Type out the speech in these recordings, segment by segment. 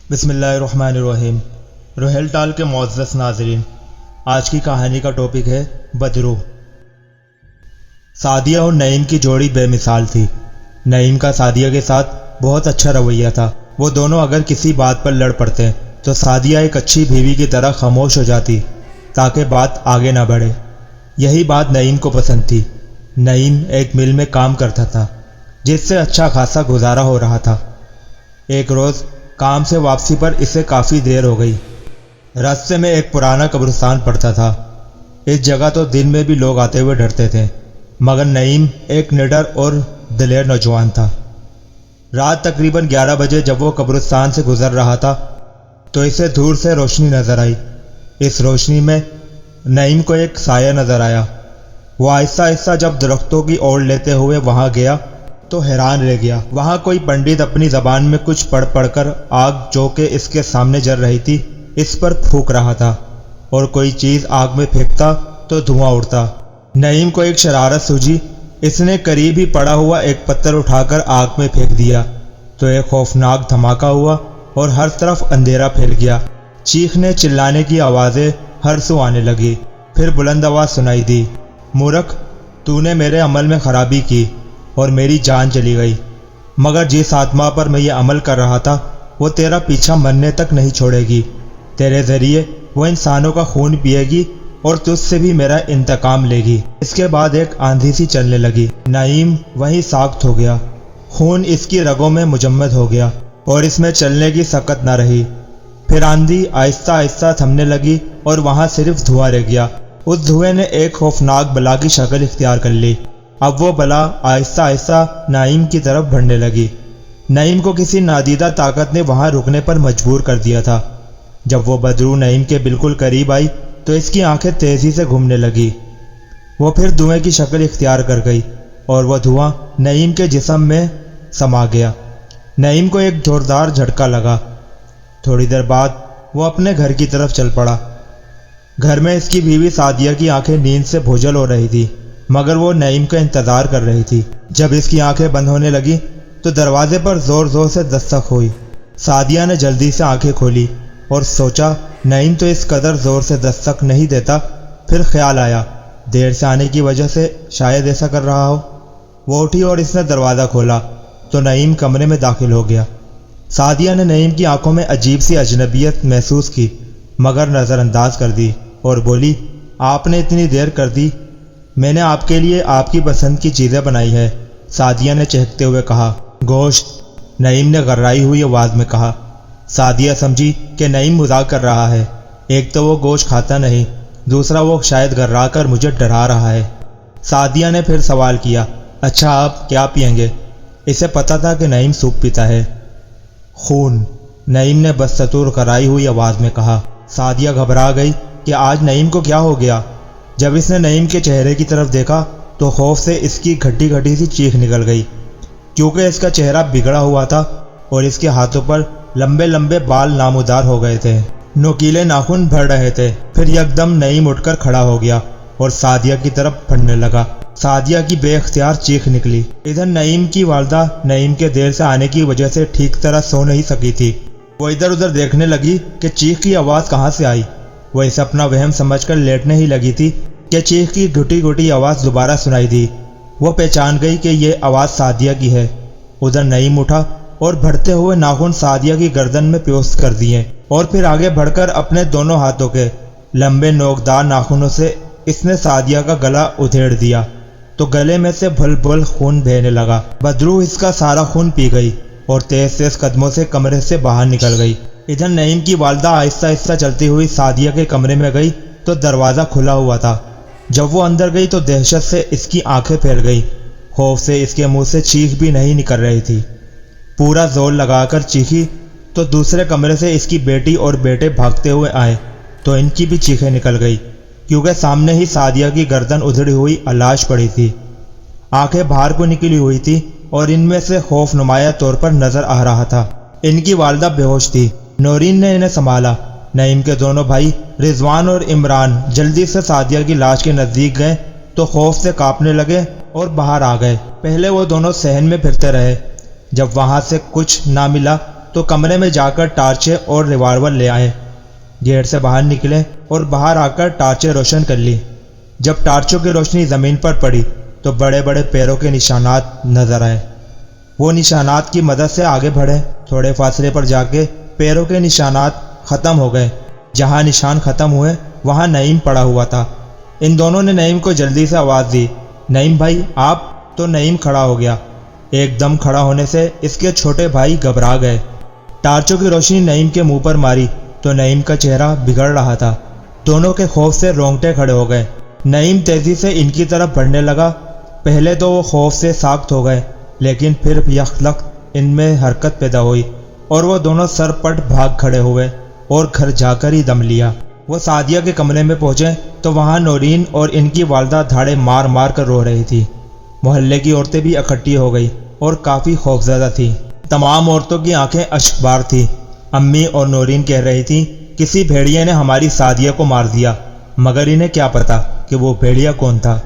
بسم اللہ الرحمن الرحیم۔ روہیل ٹال کے معزز ناظرین، آج کی کہانی کا ٹاپک ہے بدرو۔ سعدیہ اور نعیم کی جوڑی بے مثال تھی۔ نعیم کا سعدیہ کے ساتھ بہت اچھا رویہ تھا۔ وہ دونوں اگر کسی بات پر لڑ پڑتے تو سعدیہ ایک اچھی بیوی کی طرح خاموش ہو جاتی تاکہ بات آگے نہ بڑھے۔ یہی بات نعیم کو پسند تھی۔ نعیم ایک مل میں کام کرتا تھا جس سے اچھا خاصا گزارا ہو رہا تھا۔ ایک روز کام سے واپسی پر اسے کافی دیر ہو گئی۔ راستے میں ایک پرانا قبرستان پڑتا تھا۔ اس جگہ تو دن میں بھی لوگ آتے ہوئے ڈرتے تھے، مگر نعیم ایک نڈر اور دلیر نوجوان تھا۔ رات تقریباً 11 بجے جب وہ قبرستان سے گزر رہا تھا تو اسے دور سے روشنی نظر آئی۔ اس روشنی میں نعیم کو ایک سایہ نظر آیا۔ وہ آہستہ آہستہ جب درختوں کی اوڑ لیتے ہوئے وہاں گیا تو حیران رہ گیا۔ وہاں کوئی پنڈت اپنی زبان میں کچھ پڑھ پڑھ کر آگ جو کہ اس کے سامنے جل رہی تھی اس پر پھونک رہا تھا، اور کوئی چیز آگ میں پھینکتا تو دھواں اڑتا۔ نعیم کو ایک شرارت سوجھی۔ اس نے قریب ہی پڑا ہوا ایک پتھر اٹھا کر آگ میں پھینک دیا تو ایک خوفناک دھماکہ ہوا اور ہر طرف اندھیرا پھیل گیا۔ چیخنے چلانے کی آوازیں ہر سو آنے لگی۔ پھر بلند آواز سنائی دی، مورخ، تو نے میرے عمل میں خرابی کی اور میری جان چلی گئی، مگر جس آتما پر میں یہ عمل کر رہا تھا وہ تیرا پیچھا مرنے تک نہیں چھوڑے گی۔ تیرے ذریعے وہ انسانوں کا خون پیے گی اور تجھ سے بھی میرا انتقام لے گی۔ اس کے بعد ایک آندھی سی چلنے لگی۔ نعیم وہیں ساخت ہو گیا۔ خون اس کی رگوں میں مجمد ہو گیا اور اس میں چلنے کی سکت نہ رہی۔ پھر آندھی آہستہ آہستہ تھمنے لگی اور وہاں صرف دھواں رہ گیا۔ اس دھوئیں نے ایک خوفناک بلا کی شکل اختیار کر لی۔ اب وہ بلا آہستہ آہستہ نعیم کی طرف بڑھنے لگی۔ نعیم کو کسی نادیدہ طاقت نے وہاں رکنے پر مجبور کر دیا تھا۔ جب وہ بدرو نعیم کے بالکل قریب آئی تو اس کی آنکھیں تیزی سے گھومنے لگی۔ وہ پھر دھوئیں کی شکل اختیار کر گئی اور وہ دھواں نعیم کے جسم میں سما گیا۔ نعیم کو ایک زوردار جھٹکا لگا۔ تھوڑی دیر بعد وہ اپنے گھر کی طرف چل پڑا۔ گھر میں اس کی بیوی سعدیہ کی آنکھیں نیند سے بھوجل ہو رہی تھی، مگر وہ نعیم کا انتظار کر رہی تھی۔ جب اس کی آنکھیں بند ہونے لگی تو دروازے پر زور زور سے دستک ہوئی۔ سعدیہ نے جلدی سے آنکھیں کھولی اور سوچا نعیم تو اس قدر زور سے دستک نہیں دیتا۔ پھر خیال آیا دیر سے آنے کی وجہ سے شاید ایسا کر رہا ہو۔ وہ اٹھی اور اس نے دروازہ کھولا تو نعیم کمرے میں داخل ہو گیا۔ سعدیہ نے نعیم کی آنکھوں میں عجیب سی اجنبیت محسوس کی، مگر نظر انداز کر دی اور بولی، آپ نے اتنی دیر کر دی؟ میں نے آپ کے لیے آپ کی پسند کی چیزیں بنائی ہے، سعدیہ نے چہکتے ہوئے کہا۔ گوشت، نعیم نے غرائی ہوئی آواز میں کہا۔ سعدیہ سمجھی کہ نعیم مذاق کر رہا ہے۔ ایک تو وہ گوشت کھاتا نہیں، دوسرا وہ شاید غرا کر مجھے ڈرا رہا ہے۔ سعدیہ نے پھر سوال کیا، اچھا آپ کیا پئیں گے؟ اسے پتا تھا کہ نعیم سوپ پیتا ہے۔ خون، نعیم نے بدستور غرائی ہوئی آواز میں کہا۔ سعدیہ گھبرا گئی کہ آج نعیم کو کیا ہو گیا۔ جب اس نے نعیم کے چہرے کی طرف دیکھا تو خوف سے اس کی گھٹی گھٹی سی چیخ نکل گئی، کیونکہ اس کا چہرہ بگڑا ہوا تھا اور اس کے ہاتھوں پر لمبے لمبے بال نامودار ہو گئے تھے، نوکیلے ناخن بھر رہے تھے۔ پھر یکدم نعیم اٹھ کر کھڑا ہو گیا اور سعدیہ کی طرف بڑھنے لگا۔ سعدیہ کی بے اختیار چیخ نکلی۔ ادھر نعیم کی والدہ نعیم کے دیر سے آنے کی وجہ سے ٹھیک طرح سو نہیں سکی تھی۔ وہ ادھر ادھر دیکھنے لگی کہ چیخ کی آواز کہاں سے آئی۔ وہ اسے اپنا وہم سمجھ کر لیٹنے ہی لگی تھی کہ چیخ کی گھٹی گھٹی آواز دوبارہ سنائی دی۔ وہ پہچان گئی کہ یہ آواز سعدیہ کی ہے۔ ادھر نعیم اٹھا اور بڑھتے ہوئے ناخن سعدیہ کی گردن میں پیوست کر دیے، اور پھر آگے بڑھ کر اپنے دونوں ہاتھوں کے لمبے نوکدار ناخنوں سے اس نے سعدیہ کا گلا ادھیڑ دیا تو گلے میں سے بھل بھل خون بہنے لگا۔ بدرو اس کا سارا خون پی گئی اور تیز تیز قدموں سے کمرے سے باہر نکل گئی۔ ادھر نعیم کی والدہ آہستہ آہستہ چلتی ہوئی سعدیہ کے کمرے میں گئی تو دروازہ کھلا ہوا تھا۔ جب وہ اندر گئی تو دہشت سے اس کی آنکھیں پھیل گئی۔ خوف سے اس کے منہ سے چیخ بھی نہیں نکل رہی تھی۔ پورا زور لگا کر چیخی تو دوسرے کمرے سے اس کی بیٹی اور بیٹے بھاگتے ہوئے آئے تو ان کی بھی چیخیں نکل گئی، کیونکہ سامنے ہی سعدیہ کی گردن ادھڑی ہوئی لاش پڑی تھی۔ آنکھیں باہر کو نکلی ہوئی تھی اور ان میں سے خوف نمایاں طور پر نظر آ رہا تھا۔ ان کی والدہ بے ہوش تھی۔ نورین نے انہیں سنبھالا۔ نعیم کے دونوں بھائی رضوان اور عمران جلدی سے سعدیہ کی لاش کے نزدیک گئے تو خوف سے کانپنے لگے اور باہر آ گئے۔ پہلے وہ دونوں صحن میں پھرتے رہے۔ جب وہاں سے کچھ نہ ملا تو کمرے میں جا کر ٹارچیں اور ریوالور لے آئے، گیٹ سے باہر نکلے اور باہر آ کر ٹارچیں روشن کر لی۔ جب ٹارچوں کی روشنی زمین پر پڑی تو بڑے بڑے پیروں کے نشانات نظر آئے۔ وہ نشانات کی مدد سے آگے بڑھے، تھوڑے فاصلے پر جا کے پیروں کے نشانات ختم ہو گئے۔ جہاں نشان ختم ہوئے وہاں نعیم پڑا ہوا تھا۔ ان دونوں نے نعیم کو جلدی سے آواز دی، نعیم بھائی آپ؟ تو نعیم کھڑا ہو گیا۔ ایک دم کھڑا ہونے سے اس کے چھوٹے بھائی گھبرا گئے۔ ٹارچوں کی روشنی نعیم کے منہ پر ماری تو نعیم کا چہرہ بگڑ رہا تھا۔ دونوں کے خوف سے رونگٹے کھڑے ہو گئے۔ نعیم تیزی سے ان کی طرف بڑھنے لگا۔ پہلے تو وہ خوف سے ساکت ہو گئے، لیکن پھر یکلخت ان میں حرکت پیدا ہوئی اور وہ دونوں سر پٹ بھاگ کھڑے ہوئے اور گھر جا کر ہی دم لیا۔ وہ سعدیہ کے کمرے میں پہنچے تو وہاں نورین اور ان کی والدہ دھاڑے مار مار کر رو رہی تھی۔ محلے کی عورتیں بھی اکٹھی ہو گئی اور کافی خوفزدہ تھیں۔ تمام عورتوں کی آنکھیں اشک بار تھیں۔ امی اور نورین کہہ رہی تھیں کسی بھیڑیے نے ہماری سعدیہ کو مار دیا، مگر انہیں کیا پتا کہ وہ بھیڑیا کون تھا۔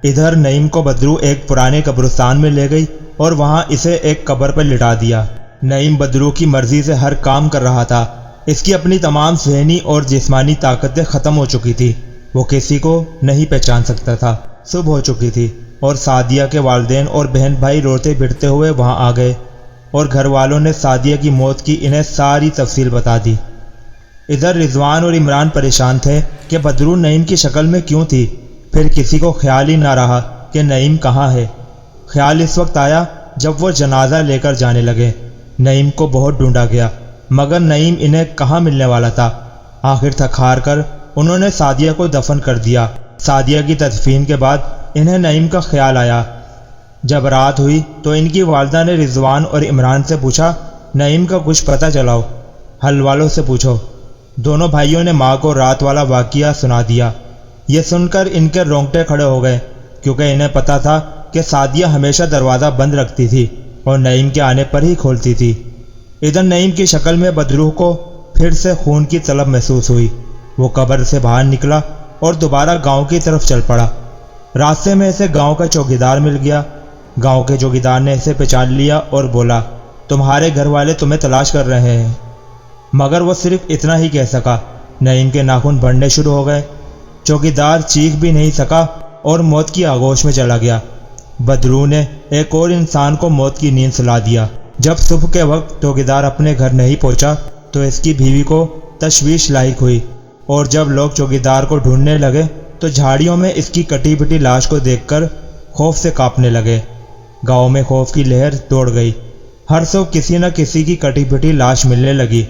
ادھر نعیم کو بدرو ایک پرانے قبرستان میں لے گئی اور وہاں اسے ایک قبر پر لٹا دیا۔ نعیم بدرو کی مرضی سے ہر کام کر رہا تھا۔ اس کی اپنی تمام ذہنی اور جسمانی طاقتیں ختم ہو چکی تھی۔ وہ کسی کو نہیں پہچان سکتا تھا۔ صبح ہو چکی تھی اور سعدیہ کے والدین اور بہن بھائی روتے بھیڑتے ہوئے وہاں آ گئے اور گھر والوں نے سعدیہ کی موت کی انہیں ساری تفصیل بتا دی۔ ادھر رضوان اور عمران پریشان تھے کہ بدرو نعیم کی شکل میں کیوں تھی۔ پھر کسی کو خیال ہی نہ رہا کہ نعیم کہاں ہے۔ خیال اس وقت آیا جب وہ جنازہ لے کر جانے لگے۔ نعیم کو بہت ڈھونڈا گیا مگر نعیم انہیں کہاں ملنے والا تھا۔ آخر تھک ہار کر انہوں نے سعدیہ کو دفن کر دیا۔ سعدیہ کی تدفین کے بعد انہیں نعیم کا خیال آیا۔ جب رات ہوئی تو ان کی والدہ نے رضوان اور عمران سے پوچھا نعیم کا کچھ پتہ چلاؤ، حل والوں سے پوچھو۔ دونوں بھائیوں نے ماں کو رات والا واقعہ سنا دیا۔ یہ سن کر ان کے رونگٹے کھڑے ہو گئے کیونکہ انہیں پتا تھا کہ سعدیہ ہمیشہ دروازہ بند رکھتی تھی اور نعیم کے آنے پر ہی کھولتی تھی۔ ادھر نعیم کی شکل میں بدرو کو پھر سے خون کی طلب محسوس ہوئی۔ وہ قبر سے باہر نکلا اور دوبارہ گاؤں کی طرف چل پڑا۔ راستے میں اسے گاؤں کا چوکیدار مل گیا۔ گاؤں کے چوکیدار نے اسے پہچان لیا اور بولا تمہارے گھر والے تمہیں تلاش کر رہے ہیں، مگر وہ صرف اتنا ہی کہہ سکا۔ نعیم کے ناخن بڑھنے شروع ہو گئے۔ چوکیدار چیخ بھی نہیں سکا اور موت کی آغوش میں چلا گیا۔ بدرو نے ایک اور انسان کو موت کی نیند سلا دیا۔ جب صبح کے وقت چوکیدار اپنے گھر نہیں پہنچا تو اس کی بیوی کو تشویش لاحق ہوئی اور جب لوگ چوکیدار کو ڈھونڈنے لگے تو جھاڑیوں میں اس کی کٹی پٹی لاش کو دیکھ کر خوف سے کانپنے لگے۔ گاؤں میں خوف کی لہر دوڑ گئی۔ ہر سو کسی نہ کسی کی کٹی پٹی لاش ملنے لگی۔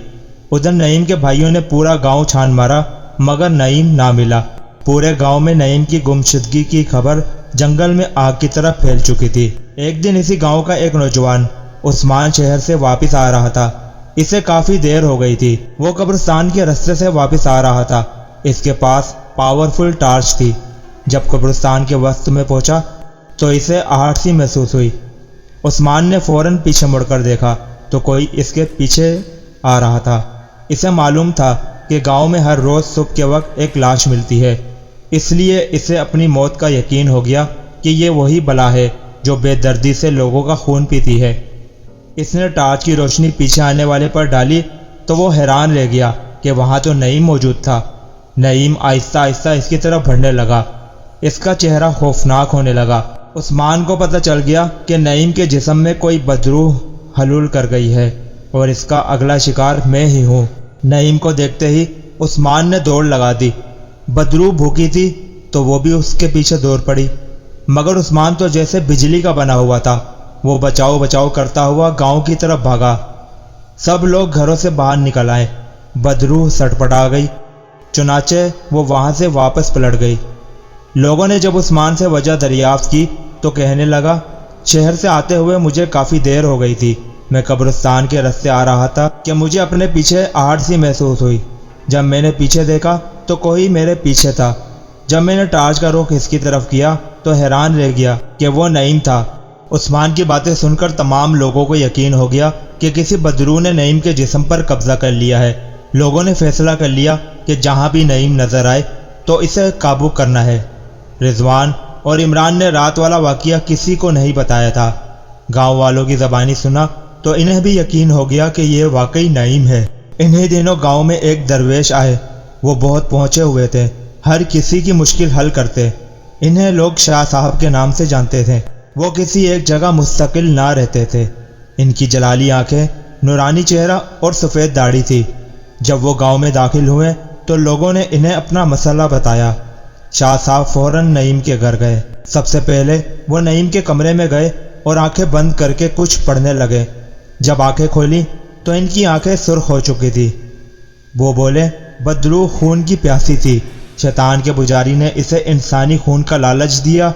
ادھر نعیم کے بھائیوں نے پورا گاؤں چھان مارا مگر نعیم نہ ملا۔ پورے گاؤں میں نعیم کی گمشدگی کی خبر جنگل میں آگ کی طرح پھیل چکی تھی۔ ایک دن اسی گاؤں کا ایک نوجوان عثمان شہر سے واپس آ رہا تھا۔ اسے کافی دیر ہو گئی تھی۔ وہ قبرستان کے رستے سے واپس آ رہا تھا۔ اس کے پاس پاورفل ٹارچ تھی۔ جب قبرستان کے وسط میں پہنچا تو اسے آہٹ سی محسوس ہوئی۔ عثمان نے فوراً پیچھے مڑ کر دیکھا تو کوئی اس کے پیچھے آ رہا تھا۔ اسے معلوم تھا کہ گاؤں میں ہر روز صبح کے وقت ایک لاش ملتی ہے، اس لیے اسے اپنی موت کا یقین ہو گیا کہ یہ وہی بلا ہے جو بے دردی سے لوگوں کا خون پیتی ہے۔ اس نے ٹارچ کی روشنی پیچھے آنے والے پر ڈالی تو وہ حیران رہ گیا کہ وہاں تو نعیم موجود تھا۔ نعیم آہستہ آہستہ اس کی طرف بڑھنے لگا۔ اس کا چہرہ خوفناک ہونے لگا۔ عثمان کو پتہ چل گیا کہ نعیم کے جسم میں کوئی بدروح حلول کر گئی ہے اور اس کا اگلا شکار میں ہی ہوں۔ نعیم کو دیکھتے ہی عثمان نے دوڑ لگا دی۔ بدرو بھوکی تھی تو وہ بھی اس کے پیچھے دوڑ پڑی، مگر عثمان تو جیسے بجلی کا بنا ہوا تھا۔ وہ بچاؤ بچاؤ کرتا ہوا گاؤں کی طرف بھاگا۔ سب لوگ گھروں سے باہر نکل آئے۔ بدرو سٹپٹا گئی، چنانچہ وہ وہاں سے واپس پلٹ گئی۔ لوگوں نے جب عثمان سے وجہ دریافت کی تو کہنے لگا شہر سے آتے ہوئے مجھے کافی دیر ہو گئی تھی۔ میں قبرستان کے راستے آ رہا تھا کہ مجھے اپنے پیچھے آہٹ سی محسوس ہوئی۔ جب میں نے پیچھے دیکھا تو کوئی میرے پیچھے تھا۔ جب میں نے ٹارچ کا رخ اس کی طرف کیا تو حیران رہ گیا کہ وہ نعیم تھا۔ عثمان کی باتیں سن کر تمام لوگوں کو یقین ہو گیا کہ کسی بدرو نے نعیم کے جسم پر قبضہ کر لیا ہے۔ لوگوں نے فیصلہ کر لیا کہ جہاں بھی نعیم نظر آئے تو اسے قابو کرنا ہے۔ رضوان اور عمران نے رات والا واقعہ کسی کو نہیں بتایا تھا۔ گاؤں والوں کی زبانی سنا تو انہیں بھی یقین ہو گیا کہ یہ واقعی نعیم ہے۔ انہی دنوں گاؤں میں ایک درویش آئے، وہ بہت پہنچے ہوئے تھے، ہر کسی کی مشکل حل کرتے۔ انہیں لوگ شاہ صاحب کے نام سے جانتے تھے۔ وہ کسی ایک جگہ مستقل نہ رہتے تھے۔ ان کی جلالی آنکھیں، نورانی چہرہ اور سفید داڑھی تھی۔ جب وہ گاؤں میں داخل ہوئے تو لوگوں نے انہیں اپنا مسئلہ بتایا۔ شاہ صاحب فوراً نعیم کے گھر گئے۔ سب سے پہلے وہ نعیم کے کمرے میں گئے اور آنکھیں بند کر کے کچھ پڑھنے لگے۔ جب آنکھیں کھولی تو ان کی آنکھیں سرخ ہو چکی تھی۔ وہ بولے، بدرو خون کی پیاسی تھی، شیطان کے پجاری نے اسے انسانی خون کا لالچ دیا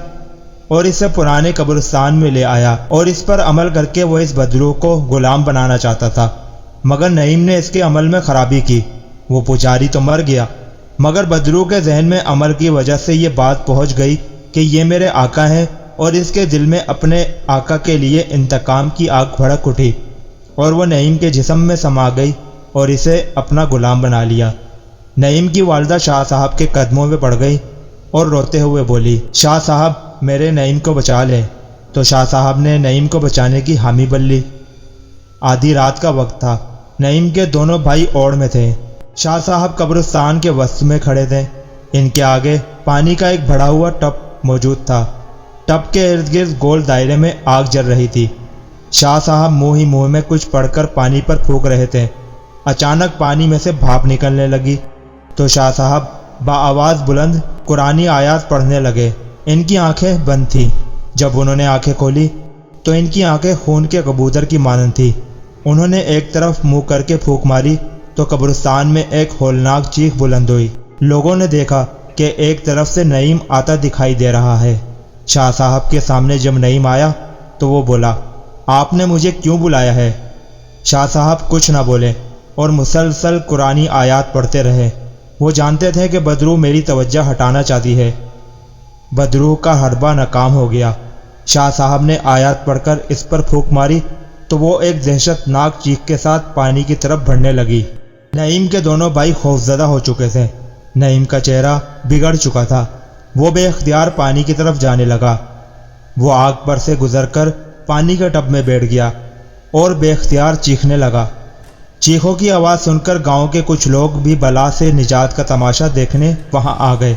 اور اسے پرانے قبرستان میں لے آیا، اور اس پر عمل کر کے وہ اس بدرو کو غلام بنانا چاہتا تھا، مگر نعیم نے اس کے عمل میں خرابی کی۔ وہ پجاری تو مر گیا، مگر بدرو کے ذہن میں عمل کی وجہ سے یہ بات پہنچ گئی کہ یہ میرے آقا ہیں، اور اس کے دل میں اپنے آقا کے لیے انتقام کی آگ بھڑک اٹھی، اور وہ نعیم کے جسم میں سما گئی اور اسے اپنا غلام بنا لیا۔ نعیم کی والدہ شاہ صاحب کے قدموں میں پڑ گئی اور روتے ہوئے بولی، شاہ صاحب میرے نعیم کو بچا لے۔ تو شاہ صاحب نے نعیم کو بچانے کی حامی بھر لی۔ آدھی رات کا وقت تھا، نعیم کے دونوں بھائی اوڑ میں تھے۔ شاہ صاحب قبرستان کے وسط میں کھڑے تھے۔ ان کے آگے پانی کا ایک بڑھا ہوا ٹب موجود تھا۔ ٹب کے ارد گرد گول دائرے میں آگ جل رہی تھی۔ شاہ صاحب منہ ہی منہ میں کچھ پڑھ کر پانی پر پھونک رہے تھے۔ اچانک پانی میں سے بھاپ نکلنے لگی تو شاہ صاحب بآواز بلند قرآنی آیات پڑھنے لگے۔ ان کی آنکھیں بند تھیں۔ جب انہوں نے آنکھیں کھولی تو ان کی آنکھیں خون کے کبوتر کی مانند تھیں۔ انہوں نے ایک طرف منہ کر کے پھونک ماری تو قبرستان میں ایک ہولناک چیخ بلند ہوئی۔ لوگوں نے دیکھا کہ ایک طرف سے نعیم آتا دکھائی دے رہا ہے۔ شاہ صاحب کے سامنے جب نعیم آیا تو وہ بولا، آپ نے مجھے کیوں بلایا ہے؟ شاہ صاحب کچھ نہ بولے اور مسلسل قرآنی آیات پڑھتے رہے۔ وہ جانتے تھے کہ بدرو میری توجہ ہٹانا چاہتی ہے۔ بدرو کا حربہ ناکام ہو گیا۔ شاہ صاحب نے آیات پڑھ کر اس پر پھونک ماری تو وہ ایک دہشت ناک چیخ کے ساتھ پانی کی طرف بڑھنے لگی۔ نعیم کے دونوں بھائی خوفزدہ ہو چکے تھے۔ نعیم کا چہرہ بگڑ چکا تھا۔ وہ بے اختیار پانی کی طرف جانے لگا۔ وہ آگ پر سے گزر کر پانی کے ٹب میں بیٹھ گیا اور بے اختیار چیخنے لگا۔ چیخوں کی آواز سن کر گاؤں کے کچھ لوگ بھی بلا سے نجات کا تماشا دیکھنے وہاں آ گئے۔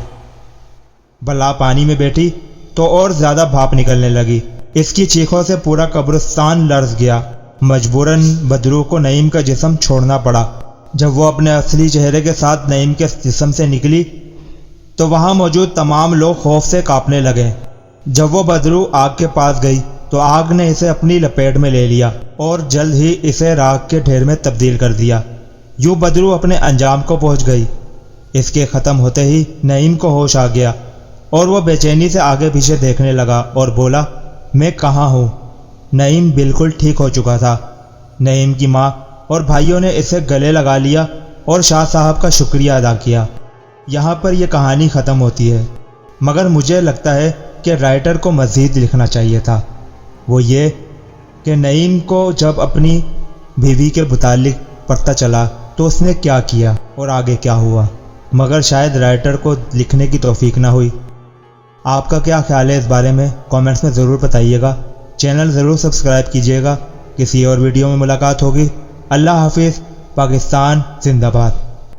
بلا پانی میں بیٹھی تو اور زیادہ بھاپ نکلنے لگی۔ اس کی چیخوں سے پورا قبرستان لرز گیا۔ مجبوراً بدرو کو نعیم کا جسم چھوڑنا پڑا۔ جب وہ اپنے اصلی چہرے کے ساتھ نعیم کے جسم سے نکلی تو وہاں موجود تمام لوگ خوف سے کانپنے لگے۔ جب وہ بدرو آگ کے پاس گئی تو آگ نے اسے اپنی لپیٹ میں لے لیا اور جلد ہی اسے راکھ کے ڈھیر میں تبدیل کر دیا۔ یوں بدرو اپنے انجام کو پہنچ گئی۔ اس کے ختم ہوتے ہی نعیم کو ہوش آ گیا اور وہ بے چینی سے آگے پیچھے دیکھنے لگا اور بولا، میں کہاں ہوں؟ نعیم بالکل ٹھیک ہو چکا تھا۔ نعیم کی ماں اور بھائیوں نے اسے گلے لگا لیا اور شاہ صاحب کا شکریہ ادا کیا۔ یہاں پر یہ کہانی ختم ہوتی ہے، مگر مجھے لگتا ہے کہ رائٹر کو مزید لکھنا چاہیے تھا۔ وہ یہ کہ نعیم کو جب اپنی بیوی کے متعلق پتہ چلا تو اس نے کیا کیا اور آگے کیا ہوا، مگر شاید رائٹر کو لکھنے کی توفیق نہ ہوئی۔ آپ کا کیا خیال ہے اس بارے میں؟ کامنٹس میں ضرور بتائیے گا۔ چینل ضرور سبسکرائب کیجیے گا۔ کسی اور ویڈیو میں ملاقات ہوگی۔ اللہ حافظ۔ پاکستان زندہ باد۔